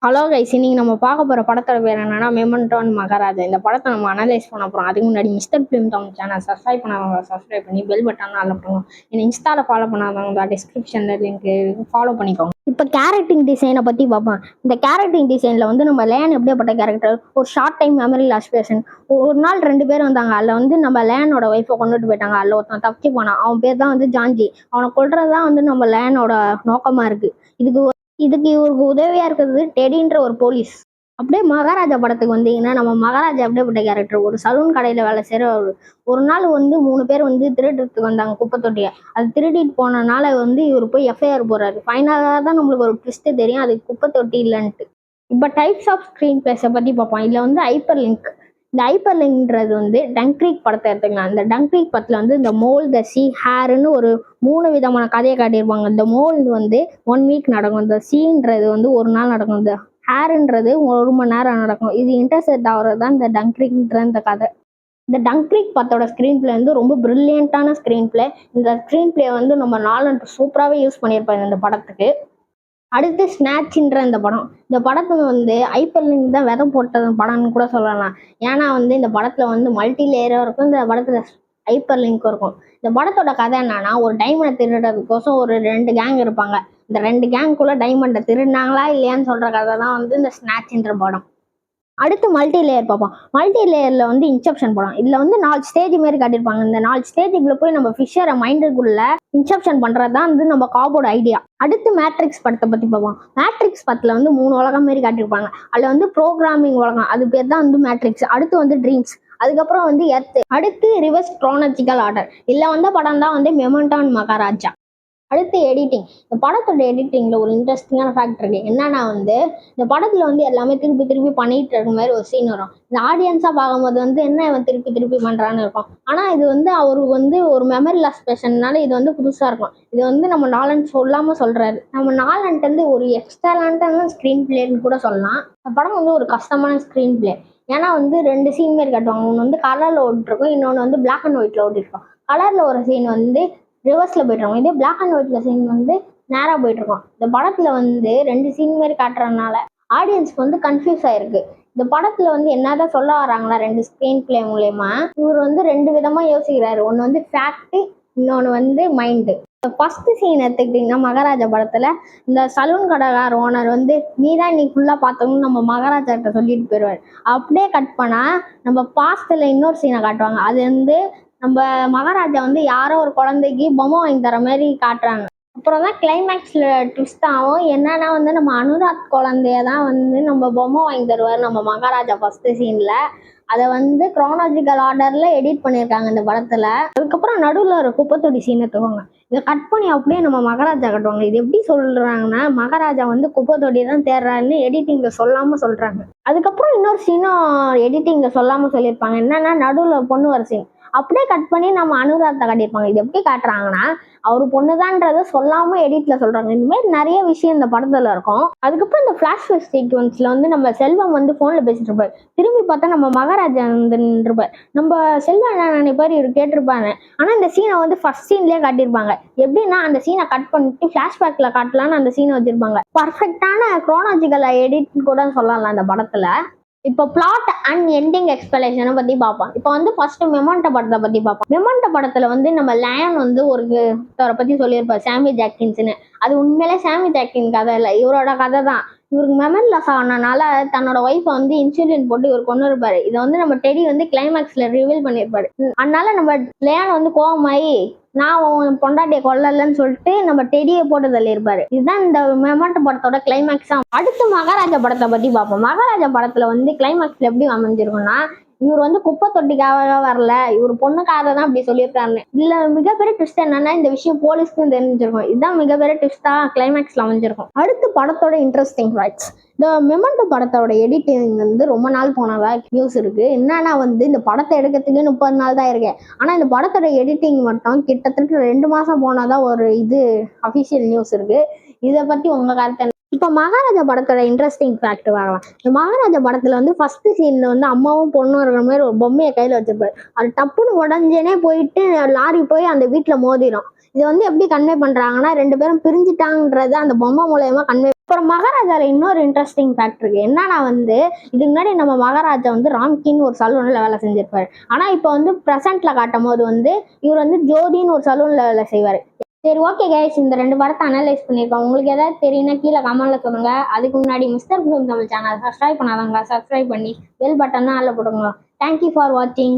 Hello guys, இன்னைக்கு நம்ம பார்க்க போகிற படத்தோட பேர் என்னன்னா மெமெண்டோ அண்ட் மகாராஜா. இந்த படத்தை நம்ம அனலைஸ் பண்ண போகிறோம். அதுக்கு முன்னாடி mister film Tamil channel subscribe பண்ணாதவங்க சப்ஸ்கிரைப் பண்ணி பெல் பட்டன் ஆல் பண்ணுவோம். என்ன இன்ஸ்டாவில் ஃபாலோ பண்ணாதவங்க டிஸ்கிரிப்ஷனில் லிங்க் ஃபாலோ பண்ணிக்கோங்க. இப்போ கேரக்டரிங் டிசைனை பற்றி பார்ப்போம். இந்த கேரக்டரிங் டிசைனில் வந்து நம்ம லேன் எப்படிப்பட்ட கேரக்டர், ஒரு short time memory loss patient. ஒரு நாள் 2 பேர் வந்தாங்க. அதில் வந்து நம்ம லேனோட ஒய்ஃபை கொண்டுட்டு போயிட்டாங்க. அதில் ஒருத்தன் தப்பிச்சு போனான். அவன் பேர் தான் வந்து ஜான்ஜி. அவனை கொல்றது தான் வந்து நம்ம லேனோட நோக்கமாக இருக்குது. இதுக்கு இவருக்கு உதவியா இருக்கிறது டெடின்ற ஒரு போலீஸ். அப்படியே மகாராஜா படத்துக்கு வந்தீங்கன்னா, நம்ம மகாராஜா எப்படிப்பட்ட கேரக்டர், ஒரு சலூன் கடையில வேலை செய்யற ஒரு நாள் வந்து 3 பேர் வந்து திருடுறதுக்கு வந்தாங்க குப்பை தொட்டியை. அது திருடிட்டு போனனால வந்து இவர் போய் எஃப்ஐஆர் போறாரு. ஃபைனலாக தான் நம்மளுக்கு ஒரு ட்விஸ்ட் தெரியும், அது குப்பை தொட்டி இல்லைன்ட்டு. இப்போ டைப்ஸ் ஆஃப் ஸ்க்ரீன் பிளேஸை பற்றி பார்ப்போம். இதில் வந்து ஹைப்பர் லிங்க். இந்த ஹைப்பர் லிங்க்ன்றது வந்து டங்க்ரீக் படத்தை எடுத்துக்கலாம். இந்த டங்க்ரீக் படத்தில் வந்து இந்த மோல், த சி, ஹேருன்னு ஒரு 3 விதமான கதையை காட்டியிருப்பாங்க. இந்த மோல் வந்து 1 வீக் நடக்கும். இந்த சீன்றது வந்து ஒரு நாள் நடக்கும். இந்த ஹேருன்றது 1 மணி நேரம் நடக்கும். இது இன்டர்செக்ட் ஆகிறது தான் இந்த டங்க்ரீக்ன்ற இந்த கதை. இந்த டங்க்ரீக் படத்தோட ஸ்க்ரீன் பிளே வந்து ரொம்ப பிரில்லியண்டான ஸ்க்ரீன் பிளே. இந்த ஸ்க்ரீன் பிளே வந்து நம்ம நாலு சூப்பராகவே யூஸ் பண்ணியிருப்பாங்க இந்த படத்துக்கு. அடுத்து ஸ்நாட்ச்ன்ற இந்த படம். இந்த படத்துக்கு வந்து ஹைப்பர் லிங்க் தான் விதை போட்டது படம்னு கூட சொல்லலாம். ஏன்னா வந்து இந்த படத்துல வந்து மல்டி லேயரும் இருக்கும், இந்த படத்துல ஹைப்பர் லிங்க்கும் இருக்கும். இந்த படத்தோட கதை என்னன்னா, ஒரு டைமண்டை திருடுறதுக்கோசம் ஒரு 2 கேங் இருப்பாங்க. இந்த 2 கேங்குக்குள்ள டைமண்டை திருடினாங்களா இல்லையான்னு சொல்ற கதை தான் வந்து இந்த ஸ்நாட்ச்ன்ற படம். அடுத்து மல்டி லேயர் பார்ப்போம். மல்டி லேயரில் வந்து இன்செப்ஷன் படம். இதில் வந்து 4 ஸ்டேஜ் மாரி காட்டியிருப்பாங்க. இந்த 4 ஸ்டேஜுக்குள்ள போய் நம்ம ஃபிஷரை மைண்டுக்குள்ள இன்செப்ஷன் பண்ணுறது தான் வந்து நம்ம காபோட ஐடியா. அடுத்து மேட்ரிக்ஸ் படத்தை பற்றி பார்ப்போம். மேட்ரிக்ஸ் படத்தில் வந்து 3 உலகம் மாரி காட்டியிருப்பாங்க. அதில் வந்து ப்ரோக்ராமிங் உலகம், அது பேர் தான் வந்து மேட்ரிக்ஸ். அடுத்து வந்து ட்ரீம்ஸ், அதுக்கப்புறம் வந்து எர்த், அடுத்து ரிவர்ஸ் க்ரோனாலஜிக்கல் ஆர்டர். இதில் வந்த படம் தான் வந்து மெமெண்டோ அண்ட் மகாராஜா. அடுத்து எடிட்டிங். இந்த படத்தோட எடிட்டிங்கில் ஒரு இன்ட்ரெஸ்டிங்கான ஃபேக்ட் இருக்குது. என்னன்னா வந்து இந்த படத்தில் வந்து எல்லாமே திருப்பி திருப்பி பண்ணிட்டு இருக்க மாதிரி ஒரு சீன் வரும். இந்த ஆடியன்ஸாக பார்க்கும்போது வந்து என்ன இவன் திருப்பி திருப்பி பண்ணுறான்னு இருக்கும். ஆனால் இது வந்து அவருக்கு வந்து ஒரு மெமரி லாஸ் பேஷன்னால இது வந்து புதுசாக இருக்கும். இது வந்து நம்ம நாலண்ட் சொல்லாமல் சொல்கிறாரு. நம்ம நாலண்ட் வந்து ஒரு எக்ஸ்ட்ராலான ஸ்க்ரீன் பிளேன்னு கூட சொல்லலாம். இந்த படம் வந்து ஒரு கஷ்டமான ஸ்க்ரீன் பிளே. ஏன்னா வந்து 2 சீன் மாரி காட்டுவாங்க. ஒன்று வந்து கலரில் ஓடிட்டுருக்கும், இன்னொன்று வந்து பிளாக் அண்ட் ஒயிட்டில் ஓடிட்டுருக்கும். கலரில் ஒரு சீன் வந்து ரிவர்ஸில் போய்ட்டுருக்கோம், இதே பிளாக் அண்ட் ஒயிட்ல சீன் வந்து நேராக போயிட்டுருக்கோம். இந்த படத்தில் வந்து 2 சீன் மாரி காட்டுறதுனால ஆடியன்ஸ்க்கு வந்து கன்ஃபியூஸ் ஆயிருக்கு. இந்த படத்தில் வந்து என்னதான் சொல்ல வராங்களா 2 ஸ்க்ரீன் பிளே மூலயமா, இவர் வந்து 2 விதமாக யோசிக்கிறாரு. ஒன்று வந்து ஃபேக்ட்டு, இன்னொன்று வந்து மைண்டு. ஃபர்ஸ்ட் சீன் எடுத்துக்கிட்டிங்கன்னா மகாராஜா படத்தில் இந்த சலூன் கடைக்கார ஓனர் வந்து நீ தான் இன்னைக்கு ஃபுல்லாக பார்த்தோம்னு நம்ம மகாராஜா கிட்ட சொல்லிட்டு போயிடுவார். அப்படியே கட் பண்ணால் நம்ம பாஸ்டில் இன்னொரு சீனை காட்டுவாங்க. அது வந்து நம்ம மகாராஜா வந்து யாரோ ஒரு குழந்தைக்கு பொம்மை வாங்கி தர மாதிரி காட்டுறாங்க. அப்புறம் தான் கிளைமேக்ஸில் ட்விஸ்ட் ஆகும். என்னன்னா வந்து நம்ம அனுராக் குழந்தைய தான் வந்து நம்ம பொம்மை வாங்கி தருவார் நம்ம மகாராஜா ஃபர்ஸ்ட் சீனில். அதை வந்து க்ரோனாலஜிக்கல் ஆர்டரில் எடிட் பண்ணியிருக்காங்க இந்த படத்தில். அதுக்கப்புறம் நடுவில் ஒரு குப்பைத்தொட்டி சீன் எடுத்துவாங்க. இதை கட் பண்ணி அப்படியே நம்ம மகாராஜா கட்டுவாங்க. இது எப்படி சொல்கிறாங்கன்னா, மகாராஜா வந்து குப்பைத்தொட்டி தான் தேடுறாருன்னு எடிட்டிங்கில் சொல்லாமல் சொல்கிறாங்க. அதுக்கப்புறம் இன்னொரு சீனும் எடிட்டிங்கில் சொல்லாமல் சொல்லியிருப்பாங்க. என்னன்னா நடுவில் பொண்ணு வர சீன் அப்படியே கட் பண்ணி நம்ம அனுராத்தை காட்டியிருப்பாங்க. இது எப்படி காட்டுறாங்கன்னா, அவரு பொண்ணுதான்றதை சொல்லாம எடிட்ல சொல்றாங்க. இந்த மாதிரி நிறைய விஷயம் இந்த படத்துல இருக்கும். அதுக்கப்புறம் இந்த ஃபிளாஷ்பேக் சீக்வன்ஸ்ல வந்து நம்ம செல்வம் வந்து போன்ல பேசிட்டு இருப்பாரு. திரும்பி பார்த்தா நம்ம மகாராஜா இருப்பார். நம்ம செல்வம் என்ன நினைப்பாரு, இவர் கேட்டிருப்பாங்க. ஆனா இந்த சீனை வந்து ஃபர்ஸ்ட் சீன்லயே காட்டியிருப்பாங்க. எப்படின்னா அந்த சீனை கட் பண்ணிட்டு ஃபிளாஷ்பேக்ல காட்டலான்னு அந்த சீனை வச்சிருப்பாங்க. பர்ஃபெக்டான குரோனாலஜிக்கல் எடிட் கூட சொல்லலாம் அந்த படத்துல. இப்போ பிளாட் அண்ட் எண்டிங் எக்ஸ்பிளேஷனை பற்றி பார்ப்போம். இப்போ வந்து ஃபர்ஸ்ட் மெமெண்டோ படத்தை பற்றி பார்ப்போம். மெமெண்டோ படத்தில் வந்து நம்ம லயன் வந்து ஒருத்தரை பற்றி சொல்லியிருப்பார், சாமி ஜாக்கின்ஸ்னு. அது உண்மையிலே சாமி ஜாக்கின் கதை இல்லை, இவரோட கதை தான். இவருக்கு மெமரி லாஸ் ஆனனால தன்னோட ஒய்ஃபை வந்து இன்சுலின் போட்டு இவர் கொண்டு இருப்பாரு. இதை வந்து நம்ம டெடி வந்து கிளைமேக்ஸ்ல ரிவீல் பண்ணியிருப்பாரு. அதனால நம்ம லேன் வந்து கோவமாயி நான் உன் பொண்டாட்டியை கொல்லலன்னு சொல்லிட்டு நம்ம டெடியை போட்டு தள்ளியிருப்பாரு. இதுதான் இந்த மெமெண்டோ படத்தோட கிளைமேக்ஸா. அடுத்து மகாராஜா படத்தை பத்தி பார்ப்போம். மகாராஜா படத்துல வந்து கிளைமேக்ஸ்ல எப்படி அமைஞ்சிருக்கும்னா, இவர் வந்து குப்பை தொட்டிக்காக வரல, இவர் பொண்ணுக்காக தான் அப்படி சொல்லியிருக்காருன்னு. இதுல மிகப்பெரிய ட்விஸ்ட் என்னன்னா, இந்த விஷயம் போலீஸ்க்கும் தெரிஞ்சிருக்கும். இதுதான் மிகப்பெரிய ட்விஸ்டா கிளைமேக்ஸ்ல அமைஞ்சிருக்கும். அடுத்து படத்தோட இன்ட்ரெஸ்டிங் ஃபேக்ட்ஸ். இந்த மெமெண்டோ படத்தோட எடிட்டிங் வந்து ரொம்ப நாள் போனதா நியூஸ் இருக்கு. என்னன்னா வந்து இந்த படத்தை எடுக்கிறதுக்கு 30 நாள் தான் இருக்கு. ஆனா இந்த படத்தோட எடிட்டிங் மட்டும் கிட்டத்தட்ட 2 மாசம் போனாதான் ஒரு இது அபிஷியல் நியூஸ் இருக்கு. இதை பத்தி உங்க கருத்து என்ன? இப்போ மகாராஜா படத்தோட இன்ட்ரெஸ்டிங் ஃபேக்ட் பார்க்கலாம். இந்த மகாராஜா படத்துல வந்து ஃபர்ஸ்ட் சீன்ல வந்து அம்மாவும் பொண்ணும் இருக்கிற மாதிரி ஒரு பொம்மையை கையில வச்சிருப்பாரு. அது டப்புன்னு உடஞ்சேனே போயிட்டு லாரி போய் அந்த வீட்டுல மோதிடும். இது வந்து எப்படி கன்வே பண்றாங்கன்னா 2 பேரும் பிரிஞ்சுட்டாங்கன்றது அந்த பொம்மை மூலயமா கன்வே. அப்புறம் மகாராஜால இன்னொரு இன்ட்ரெஸ்டிங் ஃபேக்ட் இருக்கு. என்னன்னா வந்து இதுக்கு முன்னாடி நம்ம மகாராஜா வந்து ராம்கின்னு ஒரு சலூன்ல வேலை செஞ்சிருப்பாரு. ஆனா இப்போ வந்து பிரசன்ட்ல காட்டும் போது வந்து இவர் வந்து ஜோதின்னு ஒரு சலூன்ல வேலை செய்வாரு. சரி, ஓகே கைஸ், இந்த 2 படத்தை அனலைஸ் பண்ணியிருக்கோம். உங்களுக்கு ஏதாவது தெரியும்னா கீழே கமெண்ட்ல சொல்லுங்க. அதுக்கு முன்னாடி mister film Tamil channel subscribe பண்ணாதவங்க சப்ஸ்கிரைப் பண்ணி பெல் பட்டன் தான் ஆள்ல போடுங்க. தேங்க்யூ ஃபார் வாட்சிங்.